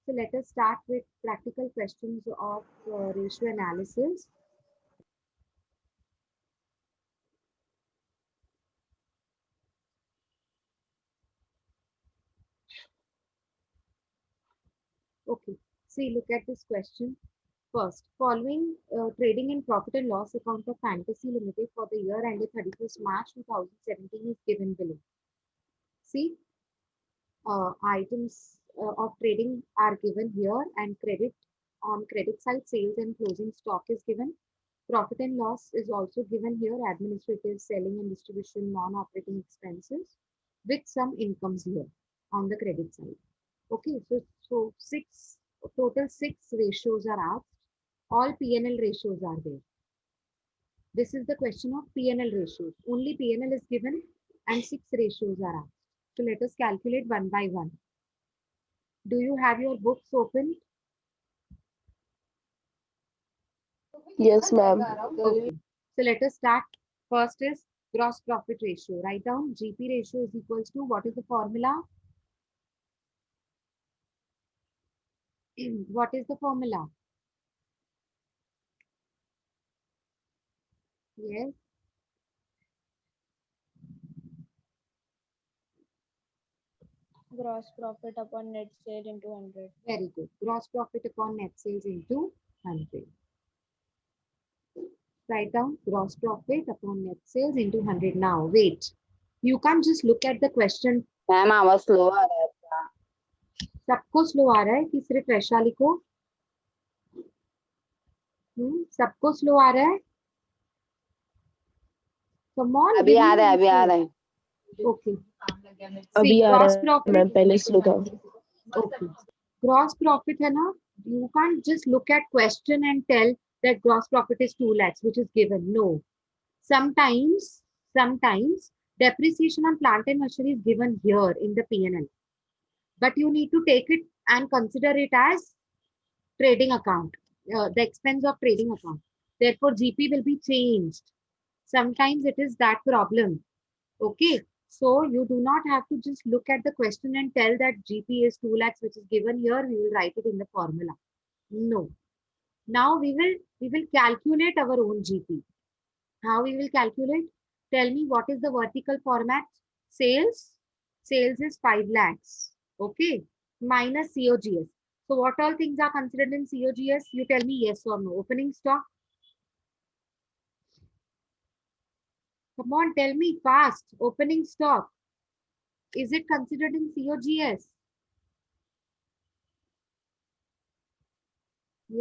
So let us start with practical questions of ratio analysis. Okay, see, look at this question. First, following trading and profit and loss account of Fantasy Limited for the year ended 31st March 2017 is given below. See, items of trading are given here, and credit side sales and closing stock is given. Profit and loss is also given here, administrative, selling and distribution, non-operating expenses with some incomes here on the credit side. Okay, so total six ratios are asked. All P&L ratios are there. This is the question of P&L ratios. Only P&L is given and six ratios are asked. So let us calculate one by one. Do you have your books open? Yes, ma'am. Okay. So let us start. First is gross profit ratio. Write down GP ratio is equals to, what is the formula? What is the formula? Yes, Gross profit upon net sale into 100. very good. Gross profit upon net sales into 100. Write down gross profit upon net sales into 100. Now, wait. You can't just look at the question. Ma'am आवाज slow आ रहा है. सबको slow आ रहा है कि सिर्फ वैशाली को? सबको स्लो आ रहा है? Come on, अभी give आ me रहा है, अभी आ answer. रहा है. Okay. अभी See, आ gross रहा है profit. मैम, पहले स्लो था. Okay. Gross profit है ना? You can't just look at question and tell that gross profit is 2 lakhs, which is given. No. Sometimes depreciation on plant and machinery is given here in the P&L. But you need to take it and consider it as trading account, the expense of trading account. Therefore, GP will be changed. Sometimes it is that problem. Okay. So you do not have to just look at the question and tell that GP is 2 lakhs, which is given here. We will write it in the formula. No. Now we will calculate our own GP. How we will calculate? Tell me what is the vertical format? Sales. Sales is 5 lakhs. Okay. Minus COGS. So what all things are considered in COGS? You tell me yes or no. Opening stock. Come on, tell me fast. Opening stock. Is it considered in COGS?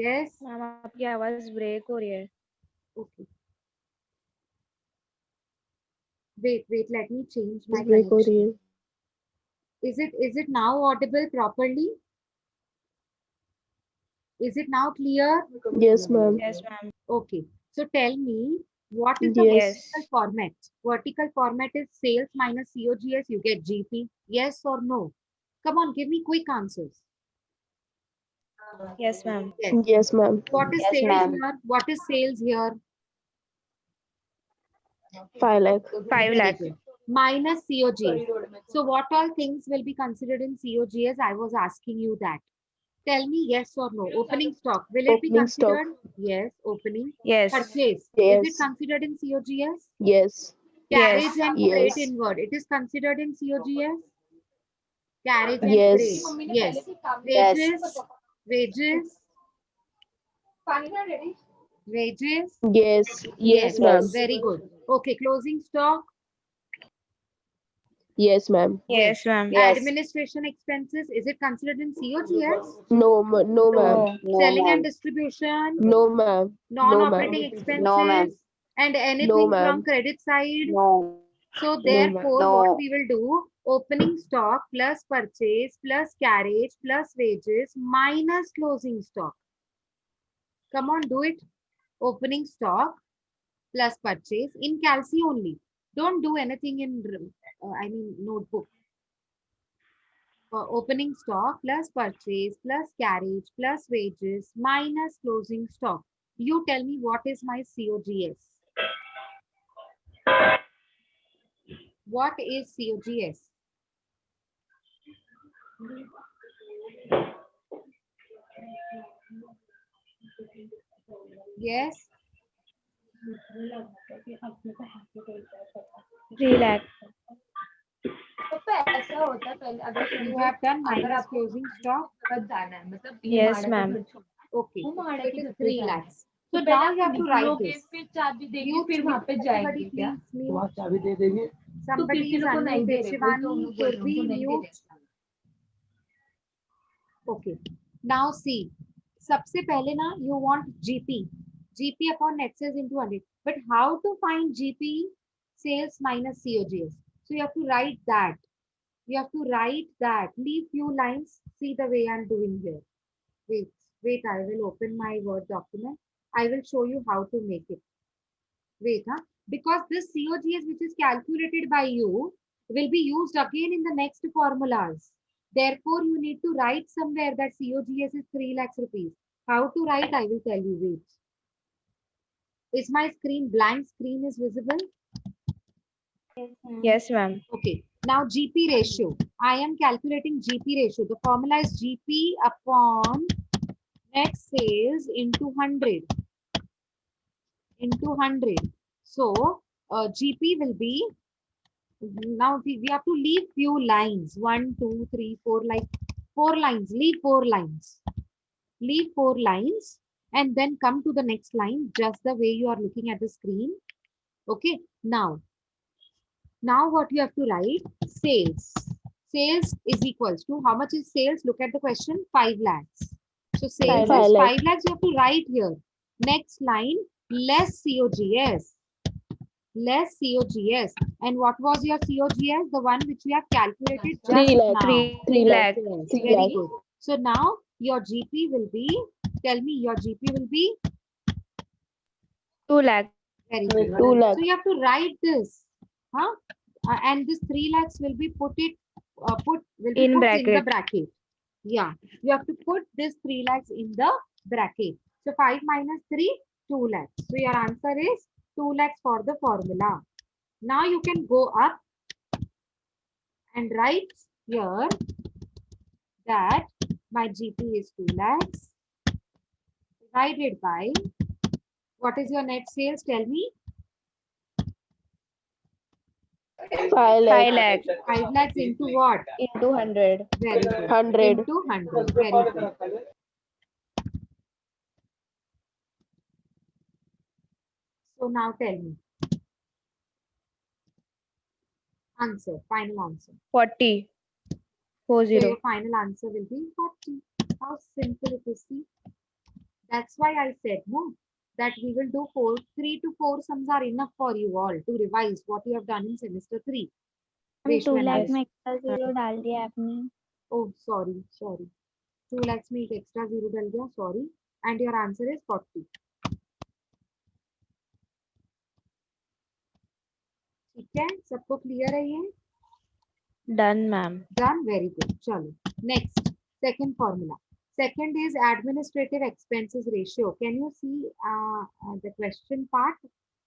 Yes. Ma'am आपकी आवाज break हो रही है. Okay. Wait, let me change my break हो रही connection. है. Is it now audible properly? Is it now clear? Yes, ma'am. Yes, ma'am. Okay. So tell me, what is the Yes. vertical format? Vertical format is sales minus COGS. You get GP. Yes or no? Come on, give me quick answers. Yes, ma'am. Yes. Yes, ma'am. What is Yes, sales ma'am. here? What is sales here? 5 lakh. 5 Very lakh. good. Minus COGS. So what all things will be considered in COGS? I was asking you that. Tell me yes or no. Opening stock. Will it be Opening stock. considered? Yes. Opening. Yes. Purchase. Yes. Is it considered in COGS? Yes. Carriage Yes. and Yes. freight inward. It is considered in COGS? Carriage and Yes. freight. Yes. Yes. Wages. Wages. Yes. Yes, Yes. ma'am. Very good. Okay. Closing stock. Yes, ma'am. Yes, ma'am. Yes. Administration expenses. Is it considered in COGS? No, no, ma'am. No. Selling and distribution. No, ma'am. No, Non-operating ma'am. expenses. No, ma'am. And No, anything ma'am. from credit side. No. So No, ma'am. therefore, what No. we will do, opening stock plus purchase plus carriage plus wages minus closing stock. Come on, do it. Opening stock plus purchase in Calci only. Don't do anything in, notebook. Opening stock plus purchase plus carriage plus wages minus closing stock. You tell me what is my COGS. What is COGS? Yes. 3 lakh. ऐसा होता है पहले अगर You समझो have done अगर minus आपको closing stock. तक जाना है मतलब Yes, ma'am. Okay. वो So माड़ा it के is घर पे 3 जाना है। lakhs. तो So पहले now आप you have to write निकलोगे, this. फिर चाबी देंगे Mute, फिर वहां पे mute, जाएंगे everybody क्या? please mute. वहाँ चाबी दे देंगे। तो Somebody किसी is को नहीं दे unmuted. रहे, वही तो हम Shivani, लोग बोल रहे हैं, Purvi, उनको नहीं दे mute. रहे। Okay. Now see. सबसे पहले ना you want GP. GP upon net sales into 100. But how to find GP sales minus COGS? So you have to write that. You have to write that. Leave few lines. See the way I'm doing here. Wait, wait. I will open my Word document. I will show you how to make it. Wait, huh? Because this COGS which is calculated by you will be used again in the next formulas. Therefore, you need to write somewhere that COGS is 3 lakhs rupees. How to write? I will tell you. Wait. Is my screen blank screen is visible? Yes, ma'am. Okay. Now GP ratio. I am calculating GP ratio. The formula is GP upon net sales into 100. Into 100. So GP will be, now we have to leave few lines. 1, 2, 3, 4, like 4 lines. Leave 4 lines. Leave 4 lines and then come to the next line just the way you are looking at the screen. Okay. Now what you have to write? Sales. Sales is equals to, how much is sales? Look at the question, 5 lakhs. So sales 5 is 5 lakhs. lakhs. You have to write here. Next line, less COGS. Less COGS. And what was your COGS? The one which we have calculated just 3 lakhs. now. 3 lakh. Yes, 3 very lakhs. good. So now your GP will be, tell me your GP will be 2 lakh. very good. 2 lakhs. So you have to write this, huh? And this 3 lakhs will be put in the bracket. bracket. Yeah, you have to put this 3 lakhs in the bracket. So 5 minus 3, 2 lakhs. So your answer is 2 lakhs for the formula. Now you can go up and write here that my GP is 2 lakhs divided by, what is your net sales? Tell me. 5 5 lakhs. lakh. 5 lakhs into what? Into 100. Very good. 100. Into 100. Very good. So now tell me. Answer. Final answer. 40. So 40. your final answer will be 40. How simple it is. See? That's why I said no, that we will do 3 to 4 sums are enough for you all to revise what you have done in semester 3. हम 2 Ratio lakh analysis. में extra zero डाल दिया आपने Oh, sorry. 2 lakhs में एक extra zero डल गया. Sorry. And your answer is 40. ठीक है? सबको clear है ये? Done, ma'am. Done. Very good. Chalo. Next, second formula. Second is administrative expenses ratio. Can you see the question part?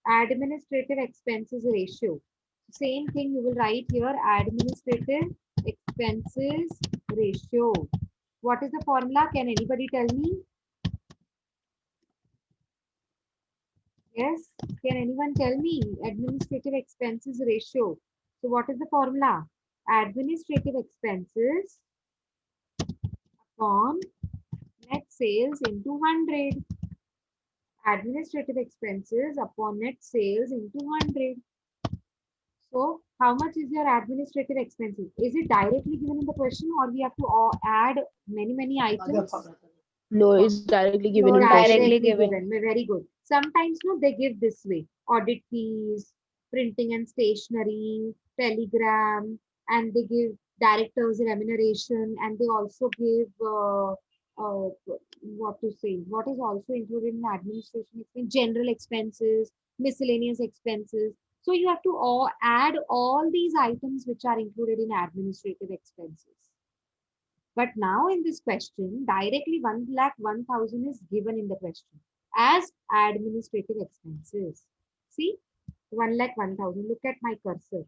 Administrative expenses ratio. Same thing you will write here. Administrative expenses ratio. What is the formula? Can anybody tell me? Yes. Can anyone tell me? Administrative expenses ratio. So what is the formula? Administrative expenses upon net sales into 100. Administrative expenses upon net sales into 100. So how much is your administrative expenses? Is it directly given in the question or we have to add many items? No, it's directly given in Directly question. given. Very good. Sometimes no, they give this way. Audit fees, printing and stationery, telegram, and they give directors remuneration, and they also give what to say, what is also included in administration expense, general expenses, miscellaneous expenses. So you have to add all these items which are included in administrative expenses. But now in this question, directly 1,01,000 is given in the question as administrative expenses. See, 1,01,000. Look at my cursor.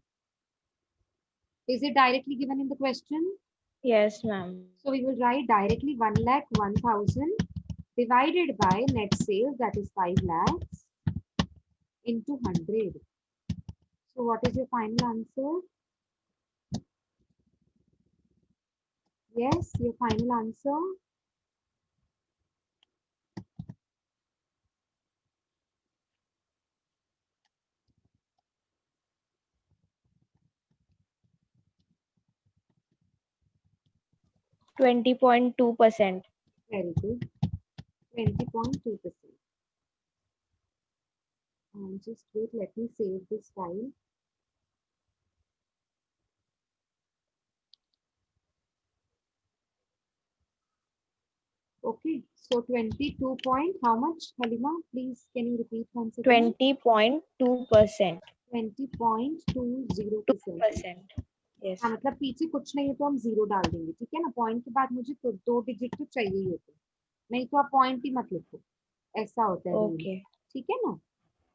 Is it directly given in the question? Yes, ma'am. So we will write directly 1,01,000 divided by net sales, that is 5 lakhs into 100. So what is your final answer? Yes, your final answer. %20.2%. Very good. 20.2%. Just wait, let me save this file. Okay, so 22 point, how much, Halima? Please, can you repeat once again? 20.2%. 20.20%. Yes. हाँ, मतलब पीछे कुछ नहीं है तो हम 0 डाल देंगे, ठीक है ना? पॉइंट के बाद मुझे तो 2 डिजिट तो चाहिए ही होते, नहीं तो आप पॉइंट ही मत लिखो, ऐसा होता है रूल, ओके। ठीक है ना?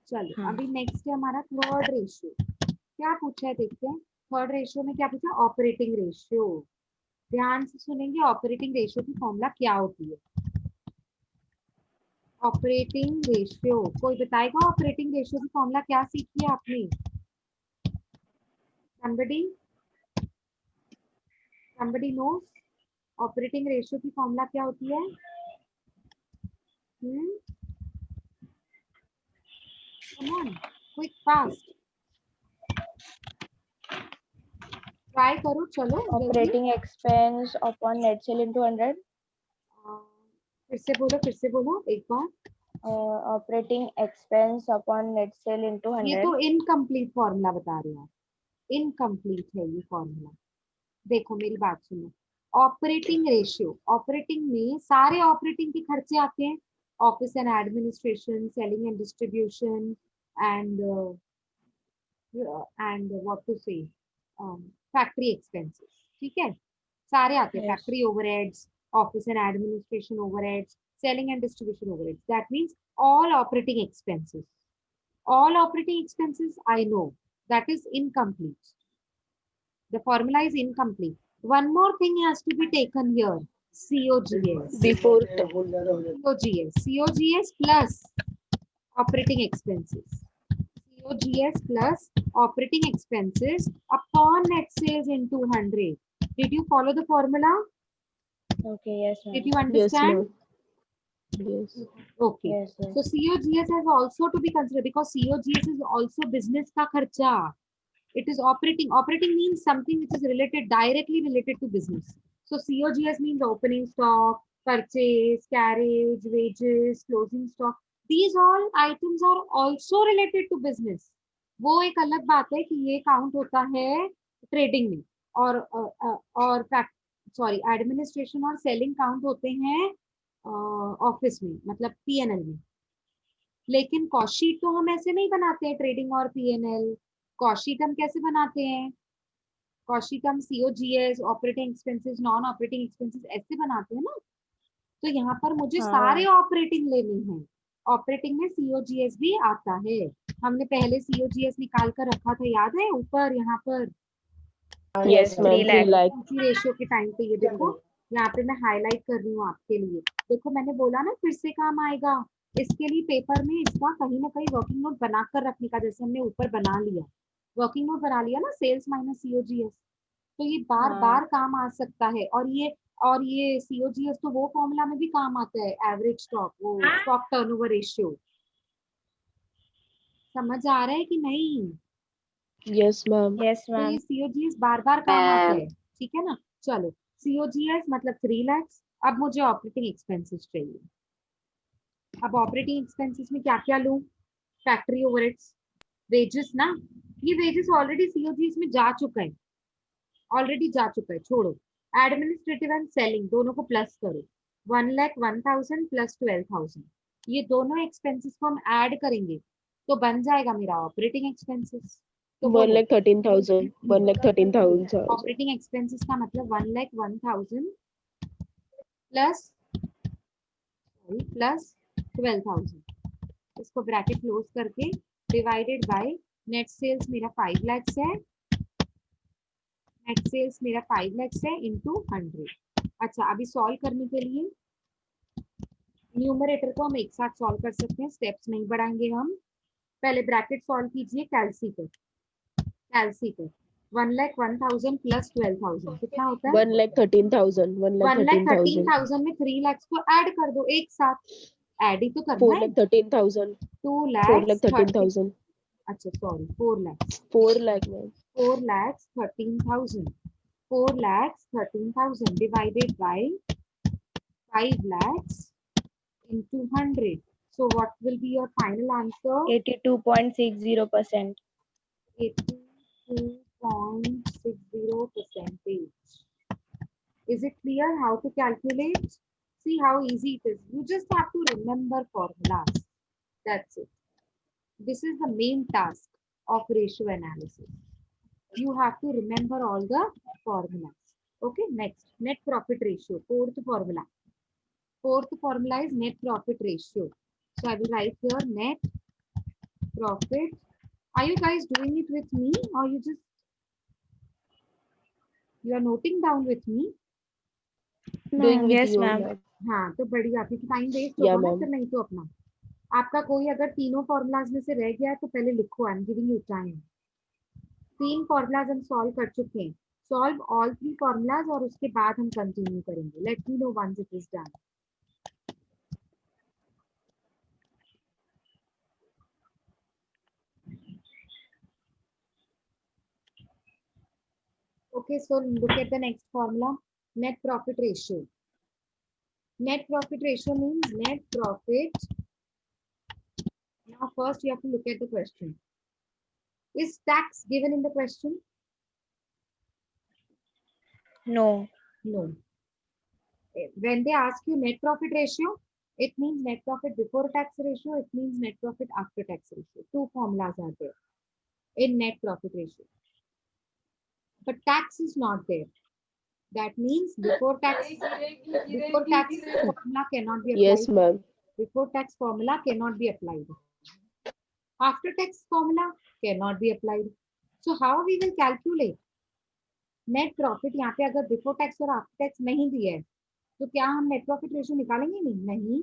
चलो हाँ। अभी नेक्स्ट है हमारा थर्ड रेशियो। क्या पूछा है देखते हैं। थर्ड रेशियो में क्या पूछा? Operating ratio. ध्यान से सुनेंगे, ऑपरेटिंग रेशियो की फॉर्मूला क्या होती है। ऑपरेटिंग रेशियो, कोई बताएगा ऑपरेटिंग रेशियो की फॉर्मूला क्या सीखी है आपने? somebody knows ऑपरेटिंग रेशियो की फॉर्मूला क्या होती है? Come on, quick, fast. Try करो, चलो जल्दी। Operating expense upon net sale into 100. फिर से बोलो एक बार। Operating expense upon net sale into 100. ये तो इनकम्प्लीट फॉर्मूला बता रहे हो, इनकम्प्लीट है ये फॉर्मूला। देखो मेरी बात सुनो, ऑपरेटिंग रेशियो, ऑपरेटिंग में सारे ऑपरेटिंग के खर्चे आते हैं, office and administration, selling and distribution and what to say factory expenses, ठीक है, सारे आते हैं। Yes. Factory overheads, office and administration overheads, selling and distribution overheads. That means all operating expenses. All operating expenses, I know, that is incomplete. The formula is incomplete. One more thing has to be taken here. COGS. Before COGS plus operating expenses. COGS plus operating expenses upon net sales into 100. Did you follow the formula? Okay, yes, ma'am. Did you yes, understand? ma'am. Yes. Okay. Yes, yes. So COGS has also to be considered because COGS is also business ka kharcha. It is operating. Operating means something which is related, directly related to business. So COGS means opening stock, purchase, carriage, wages, closing stock. These all items are also related to business. वो एक अलग बात है कि ये count होता है trading में, और सॉरी एडमिनिस्ट्रेशन और सेलिंग काउंट होते हैं ऑफिस में, मतलब पीएनएल में। लेकिन कॉस्ट शीट तो हम ऐसे नहीं बनाते हैं, ट्रेडिंग और पीएनएल। कॉस्ट शीट हम कैसे बनाते हैं? कॉस्ट शीट हम COGS, operating expenses, non operating expenses ऐसे बनाते हैं ना। तो यहाँ पर मुझे हाँ। सारे ऑपरेटिंग लेने हैं। ऑपरेटिंग में सीओजीएस भी आता है। हमने पहले सीओजीएस निकाल कर रखा था, याद है ऊपर यहाँ पर Yes, ma'am. 3 3 lakh. उसी रेशियो के टाइम पे। ये देखो यहाँ पे मैं हाईलाइट कर रही हूँ आपके लिए। देखो मैंने बोला ना फिर से काम आएगा। इसके लिए पेपर में इसका कहीं ना कहीं वर्किंग नोट बनाकर रखने का, जैसे हमने ऊपर बना लिया, वर्किंग नोट बना लिया ना, सेल्स माइनस सीओजीएस। तो ये बार हाँ। बार काम आ सकता है। और ये सीओजीएस तो वो फॉर्मूला में भी काम आता है, एवरेज स्टॉक, वो स्टॉक टर्नओवर रेशियो। समझ आ रहा है कि नहीं? Yes, ma'am. Yes, तो ये ma'am. सीओजीएस बार बार काम आता है, ठीक है ना? चलो सीओजीएस मतलब 3 लाख। अब मुझे ऑपरेटिंग एक्सपेंसेस चाहिए। अब ऑपरेटिंग एक्सपेंसेस में क्या क्या लूं? फैक्ट्री ओवरहेड्स, वेजेस ना, ये वेजेस ऑलरेडी सीओजीएस में जा चुका है, ऑलरेडी जा चुका है, छोड़ो। एडमिनिस्ट्रेटिव एंड सेलिंग दोनों को प्लस करो, 1,01,000 प्लस 12,000, ये दोनों एक्सपेंसेस को हम ऐड करेंगे तो बन जाएगा मेरा ऑपरेटिंग एक्सपेंसेस। तो 1,13,000. 1,13,000. ऑपरेटिंग एक्सपेंसेस का मतलब 1,01,000 प्लस 12,000, इसको ब्रैकेट क्लोज करके डिवाइडेड बाय नेट सेल्स मेरा 5 लाख है, नेट सेल्स मेरा 5 लाख है इनटू 100। अच्छा अभी सॉल्व करने के लिए न्यूमरेटर को हम एक साथ सॉल्व कर सकते हैं, स्टेप्स नहीं बढ़ाएंगे हम। पहले ब्रैकेट सॉल्व कीजिए कैलसी पर। 1,01,000 प्लस 12,000 कितना होता है? 1,13,000 1,13,000 में 3 लाख को ऐड कर दो एक साथ, ऐड ही तो करना है। 4,13,000 2 लाख 4,13,000 अच्छा sorry 4 lakh 4 lakh ma'am 4,13,000 4,13,000 divided by 5 lakhs into 100. So what will be your final answer? 82.60%. 82.60%. Is it clear how to calculate? See how easy it is. You just have to remember formulas. That's it. This is the main task of ratio analysis. You have to remember all the formulas. Okay, next, net profit ratio, fourth formula. Fourth formula is net profit ratio. So I will write here net profit. Are you guys doing it with me or you are noting down with me? doing with Yes, you ma'am. ma'am हाँ तो बढ़िया, क्योंकि time waste Yeah, होगा ना ma'am. फिर नहीं तो अपना। आपका कोई अगर तीनों फॉर्मूलाज में से रह गया है तो पहले लिखो, I am giving you time. 3 formulas हम सॉल्व कर चुके हैं, सॉल्व ऑल 3 फॉर्मूलाज और उसके बाद हम कंटिन्यू करेंगे। Let me know once it is done. Okay, so look at the next formula, net profit ratio. Net profit ratio means net profit. Now first you have to look at the question. Is tax given in the question? No. No. When they ask you net profit ratio, it means net profit before tax ratio, it means net profit after tax ratio. 2 formulas are there in net profit ratio. But tax is not there. That means before tax formula cannot be applied. yes ma'am Before tax formula cannot be applied. After tax formula cannot be applied. So how we will calculate net profit? यहाँ पे अगर before tax और after tax नहीं दिया है तो क्या हम net profit ratio निकालेंगे? नहीं,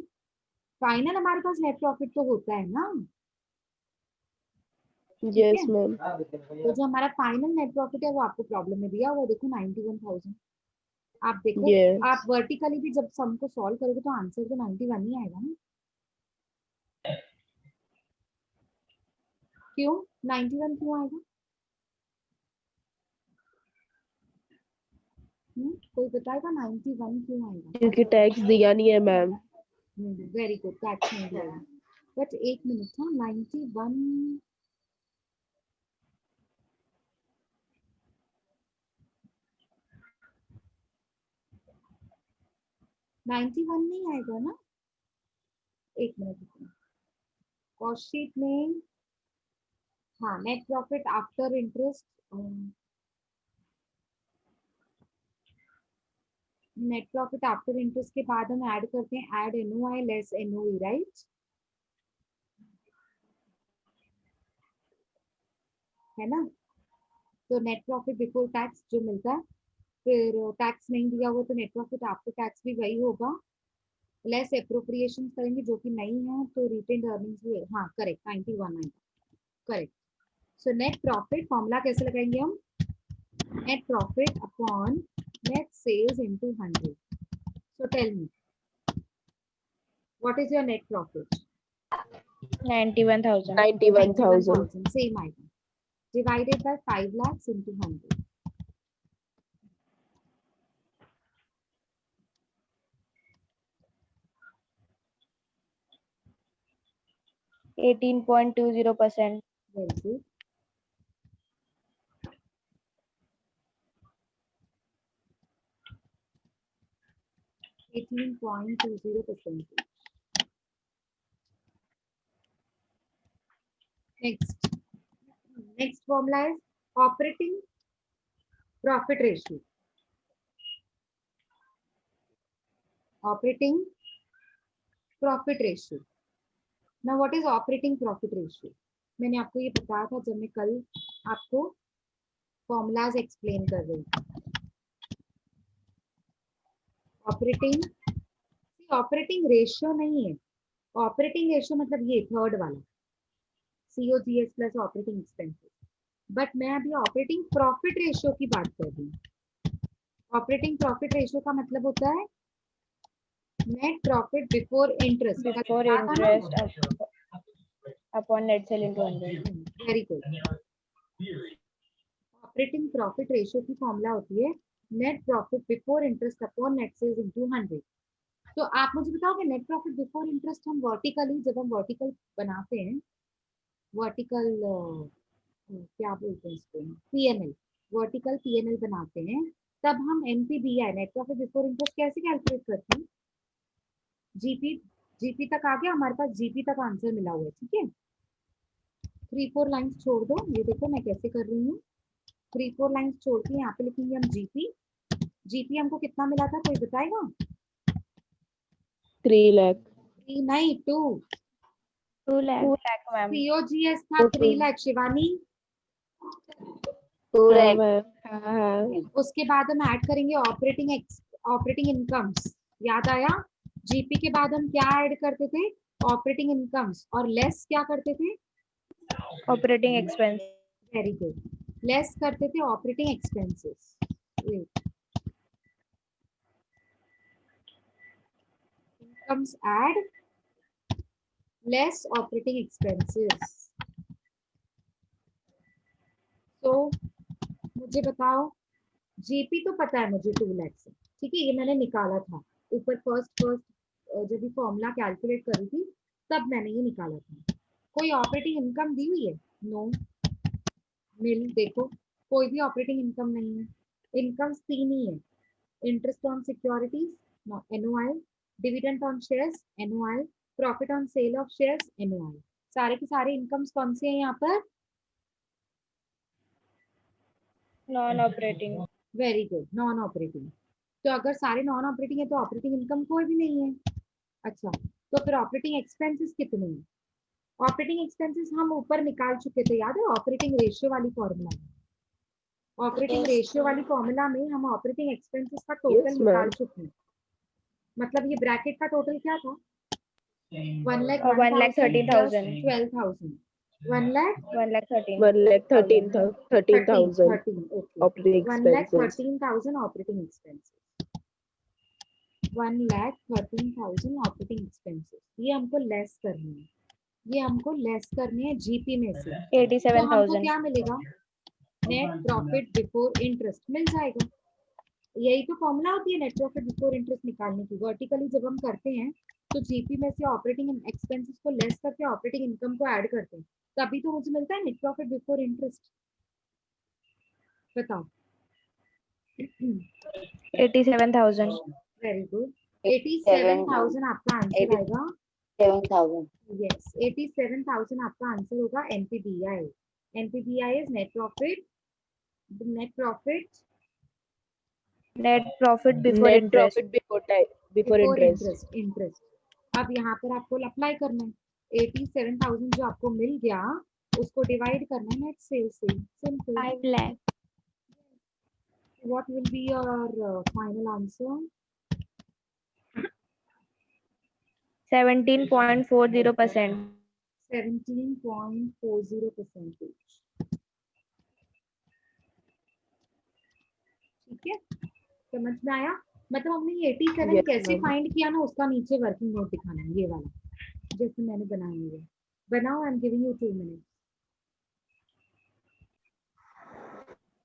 फाइनल हमारे पास net profit तो होता है ना। yes ma'am तो जो हमारा फाइनल नेट प्रॉफिट है वो आपको प्रॉब्लम में दिया हुआ, देखो 91,000। आप देखो Yes. आप वर्टिकली भी जब सम को सॉल्व करोगे तो आंसर तो 91 ही आएगा ना। क्यों 91 क्यों आएगा? कोई बताएगा 91 क्यों आएगा? क्योंकि टैक्स दिया नहीं है मैम वेरी गुड, टैक्स नहीं दिया। बट एक मिनट था, 91 नहीं आएगा ना। एक मिनट, कॉस्ट शीट में हाँ net profit after interest, net profit after interest के बाद हम ऐड करते हैं ऐड एनओआई लेस एनओई, राइट? है ना। तो नेट प्रॉफिट बिफोर टैक्स जो मिलता है, फिर टैक्स नहीं दिया हुआ तो नेट प्रॉफिट आफ्टर टैक्स भी वही होगा, लेस एप्रोप्रिएशन करेंगे जो कि नहीं है, तो रिटेन्ड अर्निंग्स भी हाँ करेक्ट 91 आएगा, correct. So net profit formula कैसे लगाएंगे हम? Net profit upon net sales into 100। So tell me what is your net profit? 91,000. 91,000 same आएगा, divided by 5 lakhs into 100. %18.20%. Very good. %18.20%. Next formula is operating profit ratio. Operating profit ratio. Now what is operating profit ratio? मैंने आपको ये बताया था जब मैं कल आपको फॉर्मूलाज एक्सप्लेन कर रही थी। ऑपरेटिंग रेशियो नहीं है, ऑपरेटिंग रेशियो मतलब ये थर्ड वाला COGS plus operating expenses, but मैं अभी ऑपरेटिंग प्रॉफिट रेशियो की बात कर रही हूँ। ऑपरेटिंग प्रॉफिट रेशियो का मतलब होता है net profit before interest. Before interest upon net sale into 100. Very good. Operating profit ratio की फॉर्मूला होती है net profit before interest upon net sales into 100। तो आप मुझे बताओगे नेट प्रॉफिट बिफोर इंटरेस्ट हम वर्टिकली, जब हम वर्टिकल बनाते हैं, वर्टिकल क्या बोलते हैं इसको, PNL, वर्टिकल PNL बनाते हैं, तब हम NPBI net profit before interest कैसे कैलकुलेट करते हैं? जीपी तक आ गया हमारे पास, जीपी तक आंसर मिला हुआ है, ठीक है। 3-4 लाइंस छोड़ दो, ये देखो मैं कैसे कर रही हूँ। 3-4 लाइंस छोड़ के यहाँ पे लिखेंगे हम जीपी हमको कितना मिला था, कोई बताएगा? 3 lakh. 3 नहीं 2। 2 lakh. 2 lakh, ma'am. COGS था 3 लाख। शिवानी 2 हाँ lakh. मैम, हाँ हाँ। उसके बाद हम ऐड करेंगे ऑपरेटिंग इनकम्स। याद आया? जीपी के बाद हम क्या ऐड करते थे? Operating incomes. और लेस क्या करते थे? Operating expense. Very good, less करते थे operating expenses. Incomes add less operating expenses. तो मुझे बताओ, जीपी तो पता है मुझे 2 लाख से, ठीक है, ये मैंने निकाला था ऊपर फर्स्ट जब भी फॉर्मूला कैलकुलेट करी थी तब मैंने ये निकाला था। कोई ऑपरेटिंग इनकम दी हुई है? नो। मिल देखो, कोई भी ऑपरेटिंग इनकम नहीं है। इनकम्स 3 ही है, interest on securities NOI, dividend on shares NOI, profit on sale of shares NOI। सारे के सारे इनकम्स कौन से हैं यहाँ पर? Non-operating. Very good, non operating. तो अगर सारे नॉन ऑपरेटिंग है तो ऑपरेटिंग इनकम कोई भी नहीं है। अच्छा, तो फिर ऑपरेटिंग एक्सपेंसेस कितने हैं? ऑपरेटिंग एक्सपेंसेस हम ऊपर निकाल चुके थे, याद है? ऑपरेटिंग रेशियो वाली फॉर्मूला में, ऑपरेटिंग रेशियो वाली फॉर्मूला में हम ऑपरेटिंग एक्सपेंसेस का टोटल Yes, निकाल ma'am. चुके हैं। मतलब ये ब्रैकेट का टोटल क्या था? 1,13,000. 12,000। 1 lakh 1,13,000. 1,13,000 13 operating expenses. 1,13,000 operating expenses. 1,13,000 operating expenses, ये हमको लेस करनी है, ये हमको लेस करनी है जीपी में से। तो हमको 87,000. क्या मिलेगा? नेट प्रॉफिट बिफोर इंटरेस्ट मिल जाएगा। यही तो फॉर्मूला होती है नेट प्रॉफिट बिफोर इंटरेस्ट निकालने की। वर्टिकली जब हम करते हैं तो जीपी में से ऑपरेटिंग एक्सपेंसेस को लेस करके ऑपरेटिंग इनकम को ऐड करते हैं, तभी तो मुझे मिलता है नेट प्रॉफिट बिफोर इंटरेस्ट। बताओ। 87,000. वेरी गुड, 87,000 आपका आंसर आएगा। 7,000. यस, 87,000 आपका आंसर होगा NPBI। NPBI is net profit Net profit before Net interest. profit before interest. Interest. अब यहाँ पर आपको अप्लाई करना है, 87,000 जो आपको मिल गया उसको डिवाइड करना है नेट सेल्स से, simple. 5 lakh. What will be your final answer? 17.40%. 17.40%। ठीक है, समझ में आया? मतलब हमने ये 87 Yes, कैसे ma'am. फाइंड किया ना, उसका नीचे वर्किंग नोट दिखाना है, ये वाला जैसे मैंने बनाया है। बनाओ, I am giving you 2 minutes.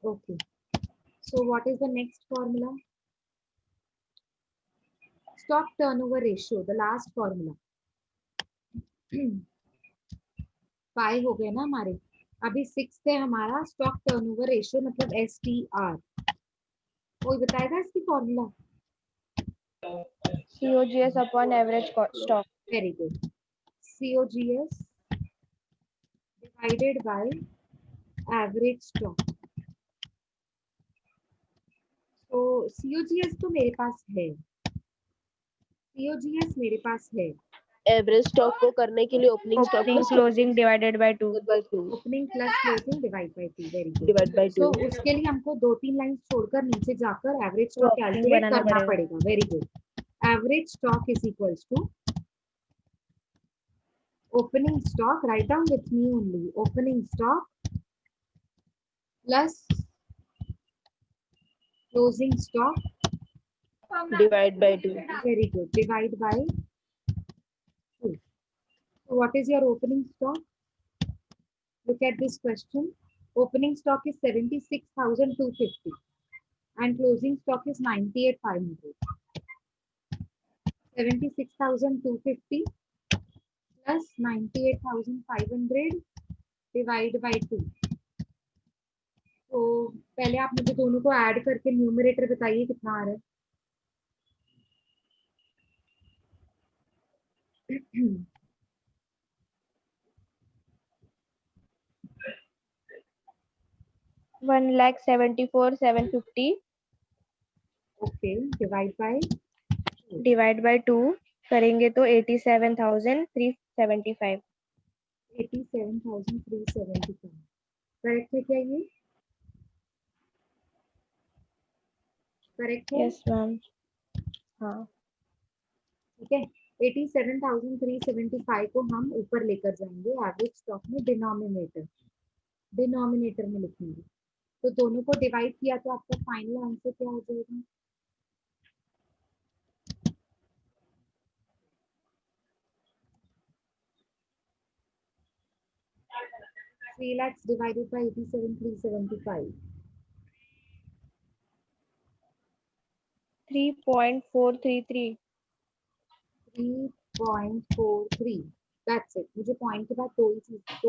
Okay, so what is the next formula? Stock turnover ratio, the last formula. 5 हो गए ना हमारे, अभी 6 है हमारा स्टॉक टर्नओवर रेशियो, मतलब STR। कोई बताएगा इसकी formula? COGS upon average stock. Very good, COGS divided by average stock। तो COGS तो मेरे पास है, COGS मेरे पास है। Average stock को करने के लिए opening stock Opening closing divided by 2. by 2 opening plus closing divide by 2। Very good. divide by 2. तो उसके लिए हमको 2-3 लाइन छोड़कर नीचे जाकर एवरेज स्टॉक Working कैलकुलेट बनाना करना पड़ेगा। पड़ेगा। Very good, Average stock is equals to opening stock. Write down with me only. Opening stock plus closing stock. Divide by 2. Very good. Divide by 2. So what is your opening stock? Look at this question. Opening stock is 76,250 and closing stock is 98,500. 76,250 plus 98,500 divide by 2. तो पहले आप मुझे दोनों को add करके numerator बताइए कितना आ रहा है. One lakh 74,750 okay divide by divide by 2 करेंगे तो 87,375. 87,375. करेक्ट है क्या ये? करेक्ट है? Yes ma'am. हाँ. ठीक है. 87,375 को हम ऊपर लेकर जाएंगे एवरेज स्टॉक में डिनोमिनेटर में लिखेंगे. तो दोनों को डिवाइड किया तो आपका फाइनल आंसर क्या हो जाएगा? Three lakhs divided by 87,375. 3.433. 3.43. That's it. मुझे पॉइंट के बाद दो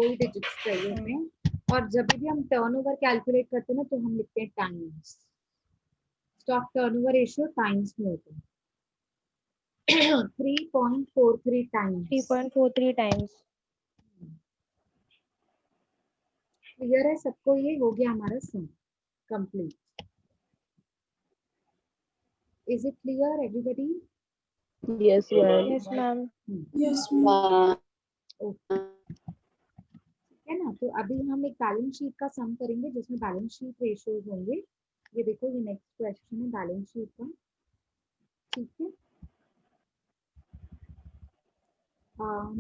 ही डिजिट्स चाहिए इसमें. और जब भी हम टर्नओवर कैलकुलेट करते हैं ना तो हम लिखते हैं times. Stock turnover ratio times में होता है. 3.43 टाइम्स. 3.43 times. क्लियर है सबको? ये हो गया हमारा sum complete. Is it clear everybody? Yes, ma'am. Yes ma'am. Okay है ना. तो अभी हम एक बैलेंस शीट का सम करेंगे जिसमें बैलेंस शीट रेशियोज होंगे. ये देखो ये नेक्स्ट क्वेश्चन है बैलेंस शीट का. ठीक है.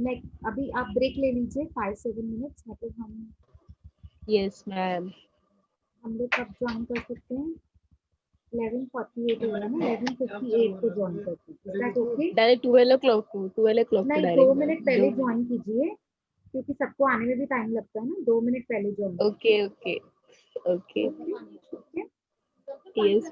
नेक्स्ट अभी आप ब्रेक ले लीजिए 5-7 मिनट्स. मतलब Yes, ma'am. हम लोग कब ज्वाइन कर सकते हैं? 11:48 होगा ना. 11:58 को ज्वाइन करते हैं. Is that okay? Direct 12 o'clock को 12 o'clock को नहीं direct. 2 मिनट पहले ज्वाइन कीजिए क्योंकि सबको आने में भी टाइम लगता है ना. 2 मिनट पहले ज्वाइन. Okay, okay. Okay. ठीक है. Yes.